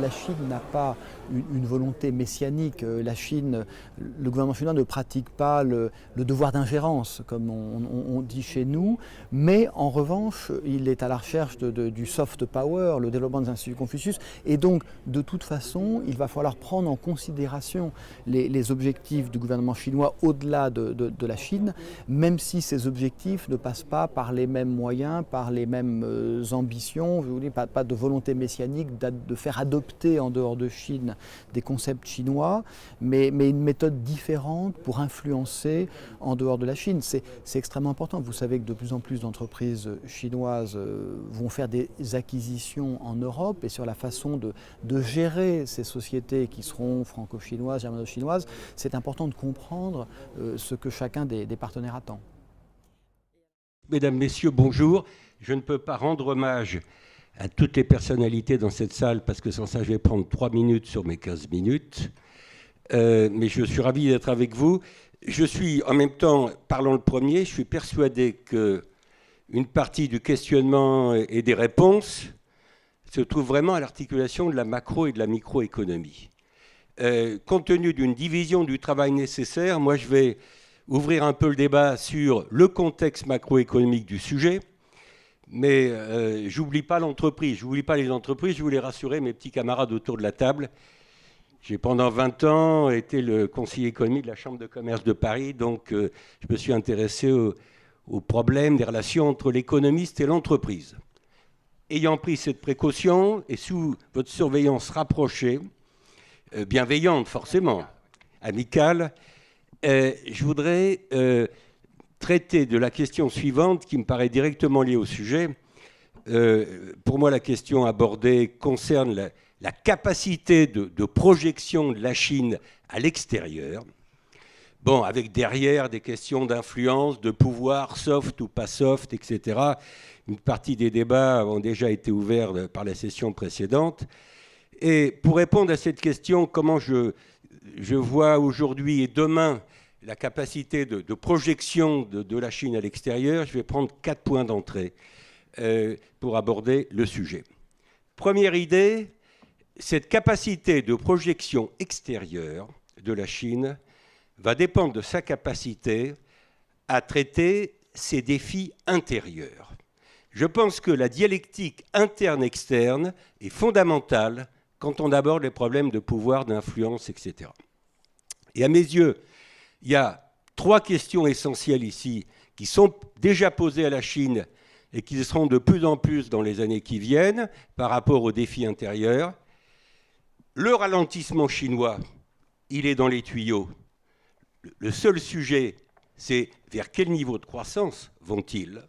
la Chine n'a pas une volonté messianique. La Chine, le gouvernement chinois ne pratique pas le devoir d'ingérence, comme on dit chez nous, mais en revanche, il est à la recherche du soft power, le développement des instituts Confucius, et donc, de toute façon, il va falloir prendre en considération les objectifs du gouvernement chinois au-delà de la Chine, même si ces objectifs ne passent pas par les mêmes moyens, par les mêmes ambitions, vous voulez, pas de volonté messianique de faire adopter en dehors de Chine des concepts chinois, mais une méthode différente pour influencer en dehors de la Chine. C'est extrêmement important. Vous savez que de plus en plus d'entreprises chinoises vont faire des acquisitions en Europe, et sur la façon de gérer ces sociétés qui seront franco-chinoises, germano-chinoises, c'est important de comprendre ce que chacun des partenaires attend. Mesdames, Messieurs, bonjour. Je ne peux pas rendre hommage à toutes les personnalités dans cette salle, parce que sans ça, je vais prendre 3 minutes sur mes 15 minutes. Mais je suis ravi d'être avec vous. Je suis, en même temps, parlant le premier, je suis persuadé qu'une partie du questionnement et des réponses se trouve vraiment à l'articulation de la macro et de la microéconomie. Compte tenu d'une division du travail nécessaire, moi, je vais ouvrir un peu le débat sur le contexte macroéconomique du sujet. Mais j'oublie pas l'entreprise, j'oublie pas les entreprises, je voulais rassurer mes petits camarades autour de la table. J'ai pendant 20 ans été le conseiller économique de la Chambre de commerce de Paris, donc je me suis intéressé aux problèmes des relations entre l'économiste et l'entreprise. Ayant pris cette précaution et sous votre surveillance rapprochée, bienveillante forcément, amicale, je voudrais traiter de la question suivante qui me paraît directement liée au sujet. Pour moi, la question abordée concerne la capacité de projection de la Chine à l'extérieur. Bon, avec derrière des questions d'influence, de pouvoir, soft ou pas soft, etc. Une partie des débats ont déjà été ouverts par la session précédente. Et pour répondre à cette question, comment je vois aujourd'hui et demain la capacité de projection de la Chine à l'extérieur, je vais prendre 4 points d'entrée pour aborder le sujet. Première idée, cette capacité de projection extérieure de la Chine va dépendre de sa capacité à traiter ses défis intérieurs. Je pense que la dialectique interne-externe est fondamentale quand on aborde les problèmes de pouvoir, d'influence, etc. Et à mes yeux, il y a 3 questions essentielles ici qui sont déjà posées à la Chine et qui seront de plus en plus dans les années qui viennent par rapport aux défis intérieurs. Le ralentissement chinois, il est dans les tuyaux. Le seul sujet, c'est vers quel niveau de croissance vont-ils ?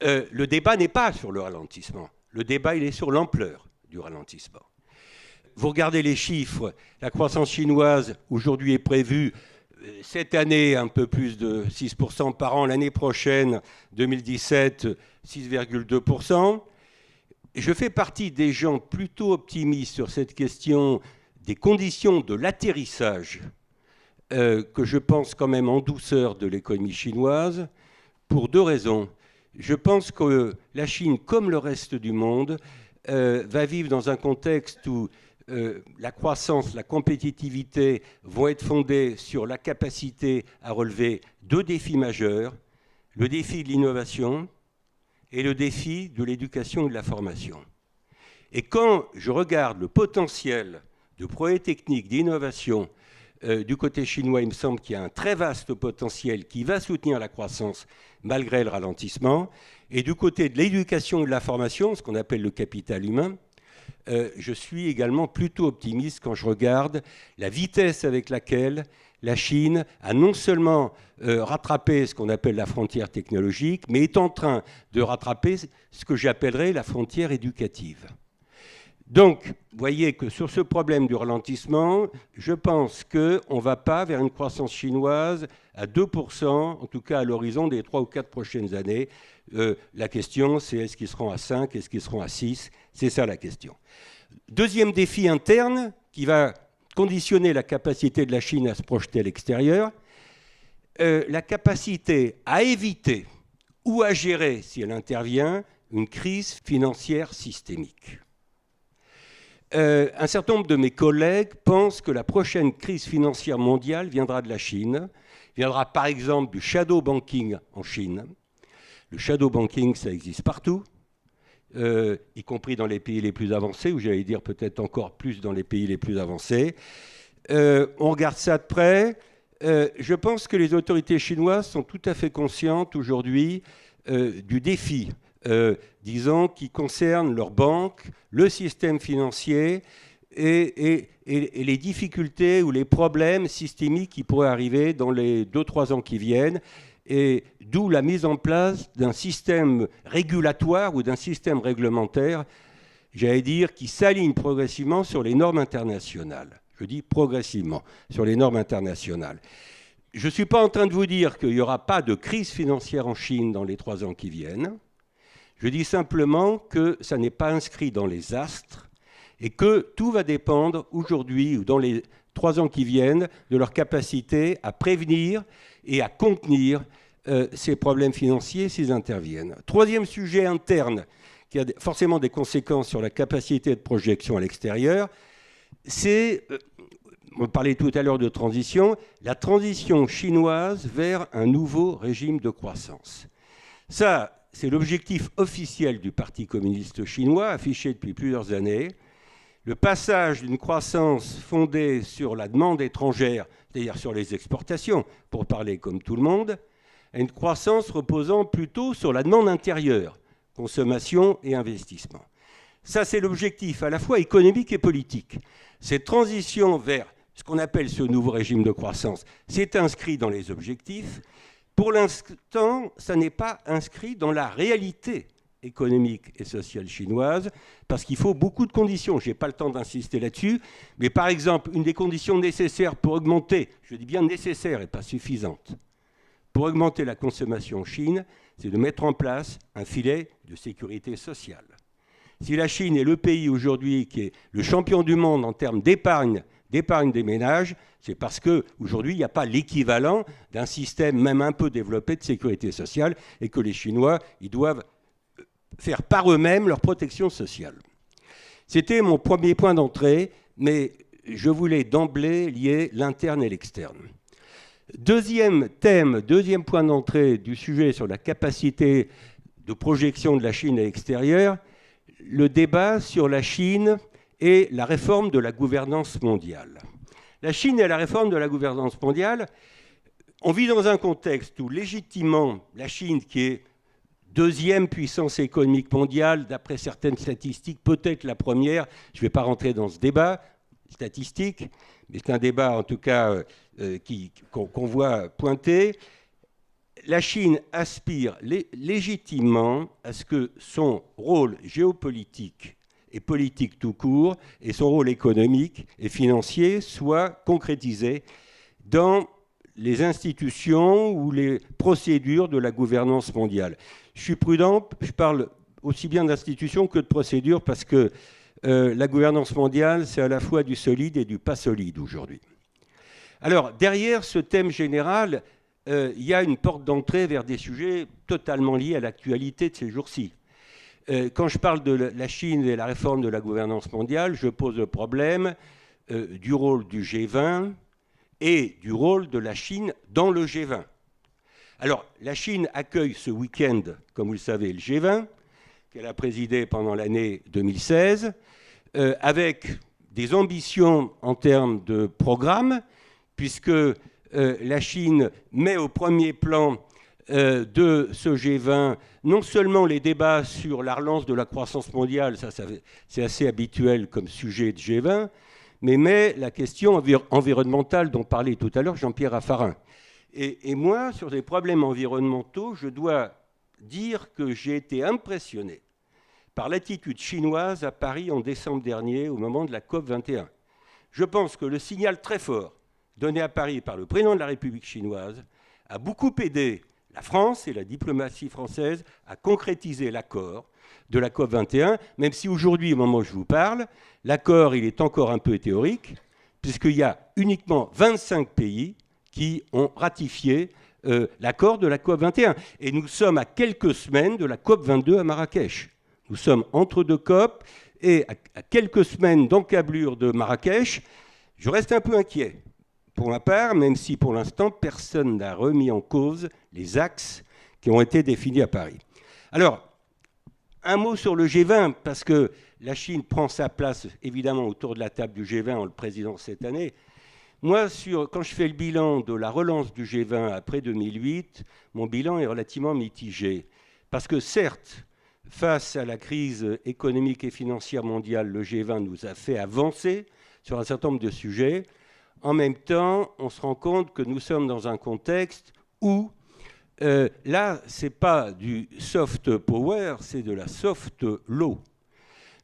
Le débat n'est pas sur le ralentissement. Le débat, il est sur l'ampleur du ralentissement. Vous regardez les chiffres, la croissance chinoise aujourd'hui est prévue cette année, un peu plus de 6% par an. L'année prochaine, 2017, 6,2%. Je fais partie des gens plutôt optimistes sur cette question des conditions de l'atterrissage que je pense quand même en douceur de l'économie chinoise, pour 2 raisons. Je pense que la Chine, comme le reste du monde, va vivre dans un contexte où la croissance, la compétitivité vont être fondées sur la capacité à relever 2 défis majeurs, le défi de l'innovation et le défi de l'éducation et de la formation. Et quand je regarde le potentiel de progrès techniques, d'innovation du côté chinois, il me semble qu'il y a un très vaste potentiel qui va soutenir la croissance malgré le ralentissement. Et du côté de l'éducation et de la formation, ce qu'on appelle le capital humain, je suis également plutôt optimiste quand je regarde la vitesse avec laquelle la Chine a non seulement rattrapé ce qu'on appelle la frontière technologique, mais est en train de rattraper ce que j'appellerais la frontière éducative. Donc, vous voyez que sur ce problème du ralentissement, je pense qu'on ne va pas vers une croissance chinoise à 2%, en tout cas à l'horizon des 3 ou 4 prochaines années. La question, c'est est-ce qu'ils seront à 5, est-ce qu'ils seront à 6 ? C'est ça la question. Deuxième défi interne qui va conditionner la capacité de la Chine à se projeter à l'extérieur, la capacité à éviter ou à gérer, si elle intervient, une crise financière systémique. Un certain nombre de mes collègues pensent que la prochaine crise financière mondiale viendra de la Chine, viendra par exemple du shadow banking en Chine. Le shadow banking, ça existe partout, y compris dans les pays les plus avancés, ou j'allais dire peut-être encore plus dans les pays les plus avancés. On regarde ça de près. Je pense que les autorités chinoises sont tout à fait conscientes aujourd'hui du défi, disons, qui concerne leurs banques, le système financier et les difficultés ou les problèmes systémiques qui pourraient arriver dans les 2-3 ans qui viennent, et d'où la mise en place d'un système régulatoire ou d'un système réglementaire, j'allais dire, qui s'aligne progressivement sur les normes internationales. Je dis progressivement sur les normes internationales. Je ne suis pas en train de vous dire qu'il n'y aura pas de crise financière en Chine dans les 3 ans qui viennent. Je dis simplement que ça n'est pas inscrit dans les astres et que tout va dépendre aujourd'hui ou dans les 3 ans qui viennent de leur capacité à prévenir et à contenir ces problèmes financiers s'ils interviennent. Troisième sujet interne qui a forcément des conséquences sur la capacité de projection à l'extérieur, c'est, on parlait tout à l'heure de transition, la transition chinoise vers un nouveau régime de croissance. Ça, c'est l'objectif officiel du Parti communiste chinois, affiché depuis plusieurs années. Le passage d'une croissance fondée sur la demande étrangère, c'est-à-dire sur les exportations, pour parler comme tout le monde, à une croissance reposant plutôt sur la demande intérieure, consommation et investissement. Ça, c'est l'objectif à la fois économique et politique. Cette transition vers ce qu'on appelle ce nouveau régime de croissance, c'est inscrit dans les objectifs. Pour l'instant, ça n'est pas inscrit dans la réalité économique et sociale chinoise, parce qu'il faut beaucoup de conditions. Je n'ai pas le temps d'insister là-dessus, mais par exemple, une des conditions nécessaires pour augmenter, je dis bien nécessaire et pas suffisante, pour augmenter la consommation en Chine, c'est de mettre en place un filet de sécurité sociale. Si la Chine est le pays aujourd'hui qui est le champion du monde en termes d'épargne des ménages, c'est parce qu'aujourd'hui, il n'y a pas l'équivalent d'un système même un peu développé de sécurité sociale et que les Chinois, ils doivent faire par eux-mêmes leur protection sociale. C'était mon premier point d'entrée, mais je voulais d'emblée lier l'interne et l'externe. Deuxième thème, deuxième point d'entrée du sujet sur la capacité de projection de la Chine à l'extérieur, le débat sur la Chine et la réforme de la gouvernance mondiale. La Chine et la réforme de la gouvernance mondiale, on vit dans un contexte où légitimement la Chine, qui est deuxième puissance économique mondiale, d'après certaines statistiques, peut-être la première, je ne vais pas rentrer dans ce débat statistique, mais c'est un débat en tout cas qu'on voit pointer. La Chine aspire légitimement à ce que son rôle géopolitique et politique tout court et son rôle économique et financier soient concrétisés dans les institutions ou les procédures de la gouvernance mondiale. Je suis prudent, je parle aussi bien d'institutions que de procédures parce que la gouvernance mondiale, c'est à la fois du solide et du pas solide aujourd'hui. Alors, derrière ce thème général, il y a une porte d'entrée vers des sujets totalement liés à l'actualité de ces jours-ci. Quand je parle de la Chine et la réforme de la gouvernance mondiale, je pose le problème du rôle du G20 et du rôle de la Chine dans le G20. Alors, la Chine accueille ce week-end, comme vous le savez, le G20, qu'elle a présidé pendant l'année 2016, avec des ambitions en termes de programme, puisque la Chine met au premier plan de ce G20 non seulement les débats sur la relance de la croissance mondiale, ça c'est assez habituel comme sujet de G20, mais la question environnementale dont parlait tout à l'heure Jean-Pierre Raffarin. Et moi, sur les problèmes environnementaux, je dois dire que j'ai été impressionné par l'attitude chinoise à Paris en décembre dernier, au moment de la COP21. Je pense que le signal très fort donné à Paris par le président de la République chinoise a beaucoup aidé la France et la diplomatie française à concrétiser l'accord de la COP21, même si aujourd'hui, au moment où je vous parle, l'accord il est encore un peu théorique, puisqu'il y a uniquement 25 pays qui ont ratifié l'accord de la COP21. Et nous sommes à quelques semaines de la COP22 à Marrakech. Nous sommes entre deux COP Et à quelques semaines d'encablure de Marrakech, je reste un peu inquiet, pour ma part, même si pour l'instant, personne n'a remis en cause les axes qui ont été définis à Paris. Alors, un mot sur le G20, parce que la Chine prend sa place, évidemment, autour de la table du G20 en le présidant cette année. Moi, quand je fais le bilan de la relance du G20 après 2008, mon bilan est relativement mitigé. Parce que certes, face à la crise économique et financière mondiale, le G20 nous a fait avancer sur un certain nombre de sujets. En même temps, on se rend compte que nous sommes dans un contexte où, là, ce n'est pas du soft power, c'est de la soft law.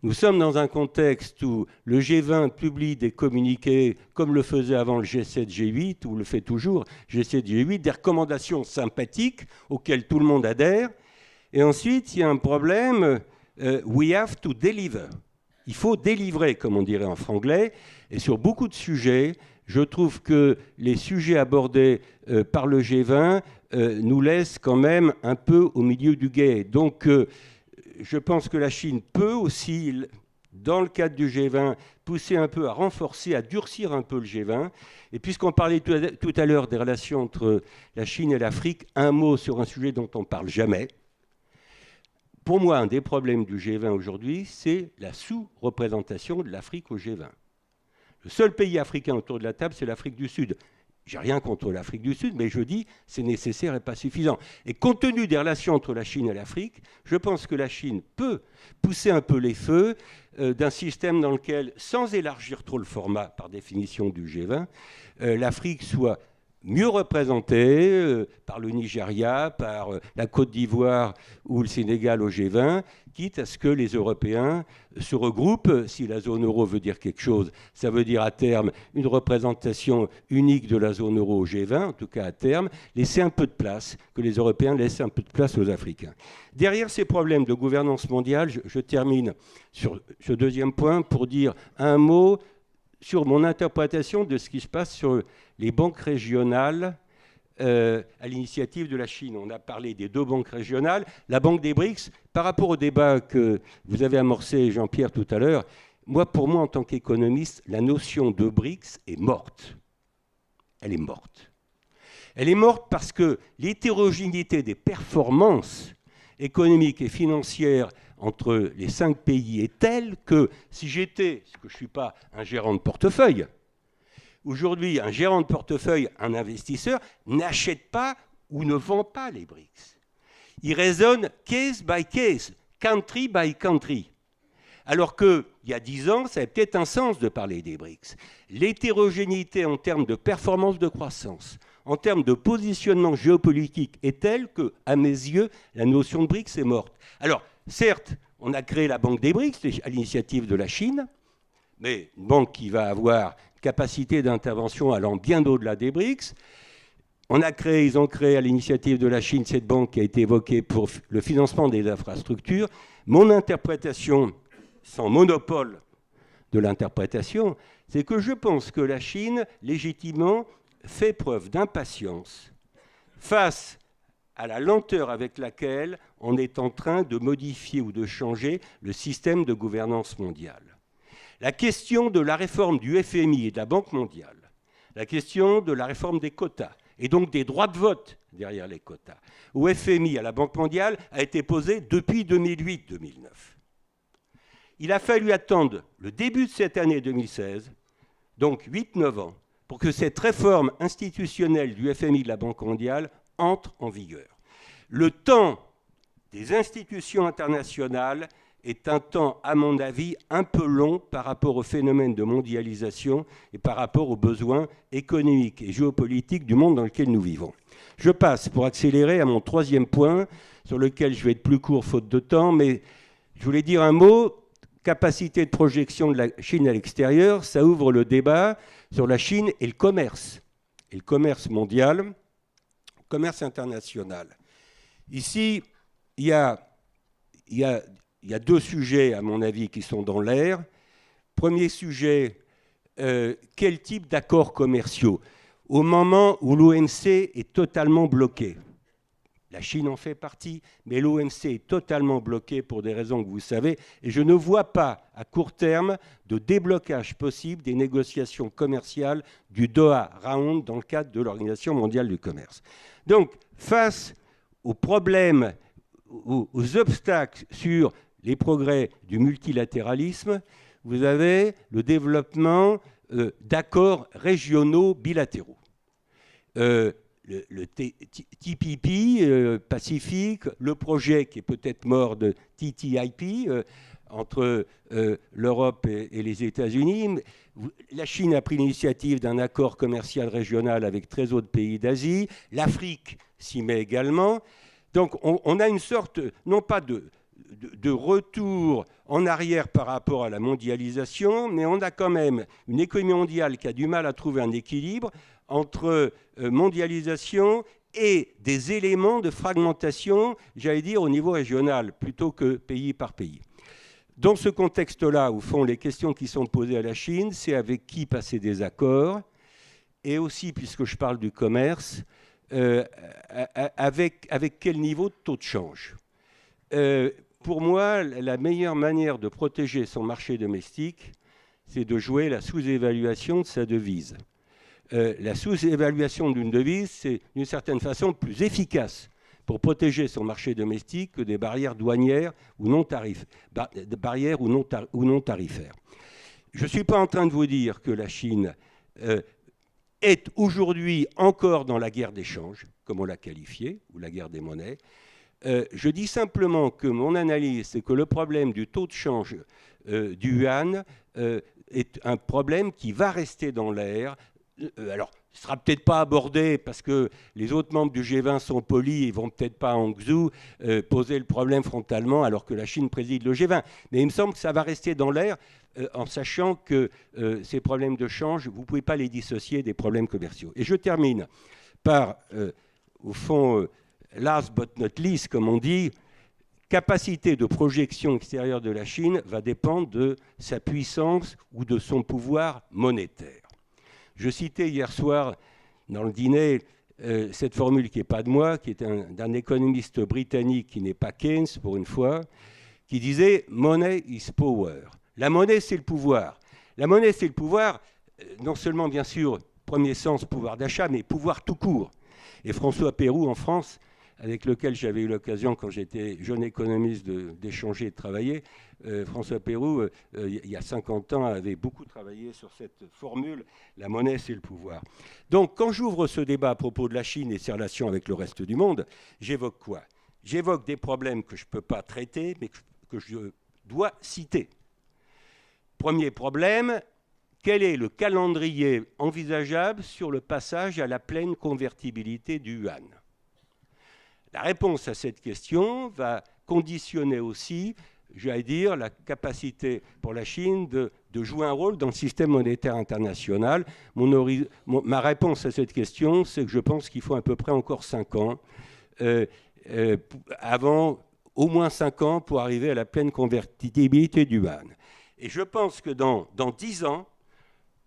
Nous sommes dans un contexte où le G20 publie des communiqués, comme le faisait avant le G7, G8, ou le fait toujours, G7, G8, des recommandations sympathiques auxquelles tout le monde adhère. Et ensuite, il y a un problème, we have to deliver. Il faut délivrer, comme on dirait en franglais. Et sur beaucoup de sujets, je trouve que les sujets abordés par le G20 nous laissent quand même un peu au milieu du gué. Donc, je pense que la Chine peut aussi, dans le cadre du G20, pousser un peu à renforcer, à durcir un peu le G20. Et puisqu'on parlait tout à l'heure des relations entre la Chine et l'Afrique, un mot sur un sujet dont on ne parle jamais. Pour moi, un des problèmes du G20 aujourd'hui, c'est la sous-représentation de l'Afrique au G20. Le seul pays africain autour de la table, c'est l'Afrique du Sud. J'ai rien contre l'Afrique du Sud, mais je dis c'est nécessaire et pas suffisant. Et compte tenu des relations entre la Chine et l'Afrique, je pense que la Chine peut pousser un peu les feux d'un système dans lequel, sans élargir trop le format par définition du G20, l'Afrique soit mieux représentée par le Nigeria, par la Côte d'Ivoire ou le Sénégal au G20, quitte à ce que les Européens se regroupent. Si la zone euro veut dire quelque chose, ça veut dire à terme une représentation unique de la zone euro au G20, en tout cas à terme, laisser un peu de place, que les Européens laissent un peu de place aux Africains. Derrière ces problèmes de gouvernance mondiale, je termine sur ce deuxième point pour dire un mot sur mon interprétation de ce qui se passe sur les banques régionales à l'initiative de la Chine. On a parlé des 2 banques régionales. La banque des BRICS, par rapport au débat que vous avez amorcé, Jean-Pierre, tout à l'heure, pour moi, en tant qu'économiste, la notion de BRICS est morte. Elle est morte. Elle est morte parce que l'hétérogénéité des performances économiques et financières entre les 5 pays est telle que si j'étais, parce que je ne suis pas un gérant de portefeuille, aujourd'hui, un gérant de portefeuille, un investisseur, n'achète pas ou ne vend pas les BRICS. Il raisonne case by case, country by country. Alors qu'il y a 10 ans, ça avait peut-être un sens de parler des BRICS. L'hétérogénéité en termes de performance de croissance, en termes de positionnement géopolitique est telle que, à mes yeux, la notion de BRICS est morte. Alors, certes, on a créé la Banque des BRICS à l'initiative de la Chine, mais une banque qui va avoir capacité d'intervention allant bien au-delà des BRICS. Ils ont créé à l'initiative de la Chine cette banque qui a été évoquée pour le financement des infrastructures. Mon interprétation, sans monopole de l'interprétation, c'est que je pense que la Chine, légitimement, fait preuve d'impatience face à la lenteur avec laquelle on est en train de modifier ou de changer le système de gouvernance mondiale. La question de la réforme du FMI et de la Banque mondiale, la question de la réforme des quotas, et donc des droits de vote derrière les quotas, au FMI, à la Banque mondiale, a été posée depuis 2008-2009. Il a fallu attendre le début de cette année 2016, donc 8-9 ans, pour que cette réforme institutionnelle du FMI et de la Banque mondiale entre en vigueur. Le temps des institutions internationales est un temps, à mon avis, un peu long par rapport au phénomène de mondialisation et par rapport aux besoins économiques et géopolitiques du monde dans lequel nous vivons. Je passe, pour accélérer, à mon 3e point, sur lequel je vais être plus court faute de temps, mais je voulais dire un mot. Capacité de projection de la Chine à l'extérieur, ça ouvre le débat sur la Chine et le commerce mondial, le commerce international. Ici, il y a 2 sujets, à mon avis, qui sont dans l'air. Premier sujet, quel type d'accords commerciaux? Au moment où l'OMC est totalement bloqué, La Chine en fait partie, mais l'OMC est totalement bloqué pour des raisons que vous savez, et je ne vois pas à court terme de déblocage possible des négociations commerciales du Doha Round dans le cadre de l'Organisation mondiale du commerce. Donc, face aux problèmes, aux obstacles sur les progrès du multilatéralisme, vous avez le développement d'accords régionaux bilatéraux. Le TPP Pacifique, le projet qui est peut-être mort de TTIP entre l'Europe et les États-Unis. La Chine a pris l'initiative d'un accord commercial régional avec 13 autres pays d'Asie. L'Afrique s'y met également. Donc on a une sorte, non pas de retour en arrière par rapport à la mondialisation, mais on a quand même une économie mondiale qui a du mal à trouver un équilibre entre mondialisation et des éléments de fragmentation, j'allais dire, au niveau régional, plutôt que pays par pays. Dans ce contexte-là, au fond, les questions qui sont posées à la Chine, c'est avec qui passer des accords, et aussi, puisque je parle du commerce, avec quel niveau de taux de change. Pour moi, la meilleure manière de protéger son marché domestique, c'est de jouer la sous-évaluation de sa devise. La sous-évaluation d'une devise, c'est d'une certaine façon plus efficace pour protéger son marché domestique que des barrières douanières ou non tarifaires. Je ne suis pas en train de vous dire que la Chine est aujourd'hui encore dans la guerre d'échange, comme on l'a qualifiée, ou la guerre des monnaies. Je dis simplement que mon analyse, c'est que le problème du taux de change du yuan est un problème qui va rester dans l'air. Alors, il ne sera peut-être pas abordé parce que les autres membres du G20 sont polis et ne vont peut-être pas en Hangzhou poser le problème frontalement alors que la Chine préside le G20. Mais il me semble que ça va rester dans l'air en sachant que ces problèmes de change, vous ne pouvez pas les dissocier des problèmes commerciaux. Et je termine par, au fond, last but not least, comme on dit, capacité de projection extérieure de la Chine va dépendre de sa puissance ou de son pouvoir monétaire. Je citais hier soir dans le dîner cette formule qui n'est pas de moi, qui est d'un économiste britannique qui n'est pas Keynes pour une fois, qui disait « Money is power ». La monnaie, c'est le pouvoir. La monnaie, c'est le pouvoir, non seulement bien sûr, premier sens, pouvoir d'achat, mais pouvoir tout court. Et François Pérou en France, avec lequel j'avais eu l'occasion, quand j'étais jeune économiste, d'échanger et de travailler. François Pérou, il y a 50 ans, avait beaucoup travaillé sur cette formule, la monnaie, c'est le pouvoir. Donc, quand j'ouvre ce débat à propos de la Chine et ses relations avec le reste du monde, j'évoque quoi? J'évoque des problèmes que je ne peux pas traiter, mais que je dois citer. Premier problème, quel est le calendrier envisageable sur le passage à la pleine convertibilité du yuan? La réponse à cette question va conditionner aussi, j'allais dire, la capacité pour la Chine de jouer un rôle dans le système monétaire international. Ma réponse à cette question, c'est que je pense qu'il faut à peu près encore 5 ans, avant au moins 5 ans pour arriver à la pleine convertibilité du yuan. Et je pense que dans 10 ans,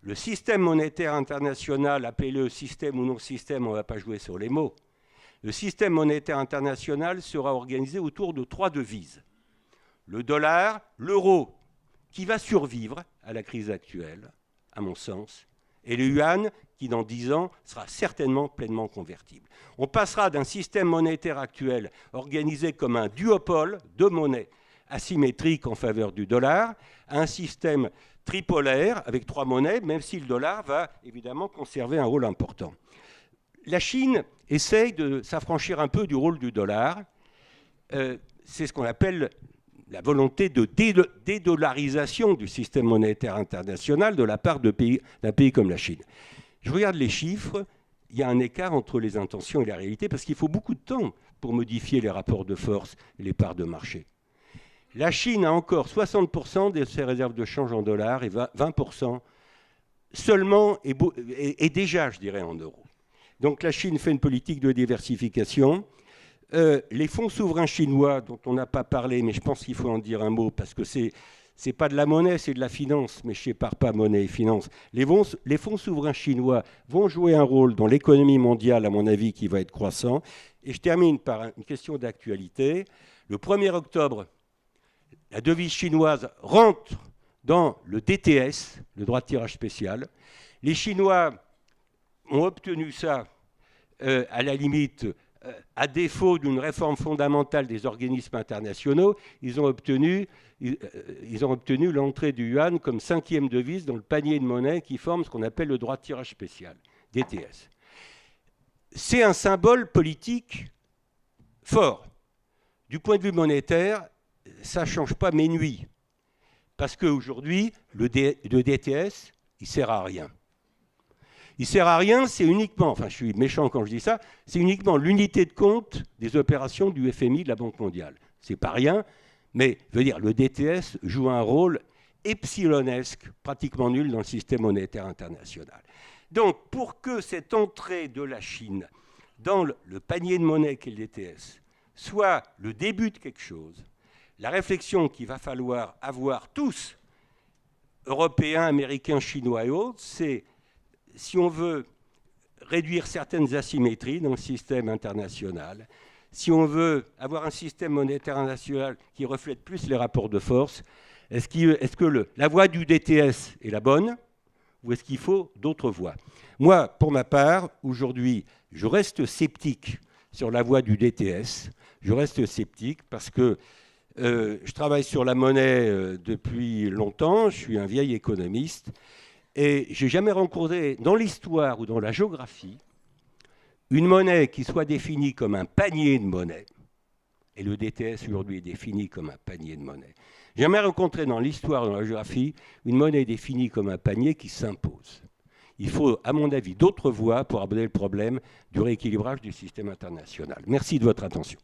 le système monétaire international, appelé-le système ou non système, on ne va pas jouer sur les mots, le système monétaire international sera organisé autour de 3 devises. Le dollar, l'euro, qui va survivre à la crise actuelle, à mon sens, et le yuan, qui dans 10 ans sera certainement pleinement convertible. On passera d'un système monétaire actuel organisé comme un duopole de monnaie asymétrique en faveur du dollar à un système tripolaire avec 3 monnaies, même si le dollar va évidemment conserver un rôle important. La Chine essaye de s'affranchir un peu du rôle du dollar. C'est ce qu'on appelle la volonté de dédollarisation du système monétaire international de la part d'un pays comme la Chine. Je regarde les chiffres, il y a un écart entre les intentions et la réalité parce qu'il faut beaucoup de temps pour modifier les rapports de force et les parts de marché. La Chine a encore 60% de ses réserves de change en dollars et 20% seulement et déjà, je dirais, en euros. Donc la Chine fait une politique de diversification. Les fonds souverains chinois, dont on n'a pas parlé, mais je pense qu'il faut en dire un mot, parce que c'est Ce n'est pas de la monnaie, c'est de la finance, mais je ne sépare pas monnaie et finance. Les fonds souverains chinois vont jouer un rôle dans l'économie mondiale, à mon avis, qui va être croissant. Et je termine par une question d'actualité. Le 1er octobre, la devise chinoise rentre dans le DTS, le droit de tirage spécial. Les Chinois ont obtenu ça, à la limite, à défaut d'une réforme fondamentale des organismes internationaux, ils ont obtenu l'entrée du yuan comme 5e devise dans le panier de monnaie qui forme ce qu'on appelle le droit de tirage spécial, DTS. C'est un symbole politique fort. Du point de vue monétaire, ça ne change pas mes nuits. Parce qu'aujourd'hui, le DTS, il ne sert à rien. Il ne sert à rien, c'est uniquement, enfin je suis méchant quand je dis ça, c'est uniquement l'unité de compte des opérations du FMI, de la Banque mondiale. C'est pas rien, mais je veux dire, le DTS joue un rôle epsilonesque, pratiquement nul dans le système monétaire international. Donc, pour que cette entrée de la Chine dans le panier de monnaie qu'est le DTS soit le début de quelque chose, la réflexion qu'il va falloir avoir tous, Européens, Américains, Chinois et autres, c'est si on veut réduire certaines asymétries dans le système international, si on veut avoir un système monétaire international qui reflète plus les rapports de force, est-ce que la voie du DTS est la bonne ou est-ce qu'il faut d'autres voies? Moi, pour ma part, aujourd'hui, je reste sceptique sur la voie du DTS. Je reste sceptique parce que je travaille sur la monnaie depuis longtemps, je suis un vieil économiste, et je n'ai jamais rencontré dans l'histoire ou dans la géographie une monnaie qui soit définie comme un panier de monnaie, et le DTS aujourd'hui est défini comme un panier de monnaie. Je n'ai jamais rencontré dans l'histoire ou dans la géographie une monnaie définie comme un panier qui s'impose. Il faut, à mon avis, d'autres voies pour aborder le problème du rééquilibrage du système international. Merci de votre attention.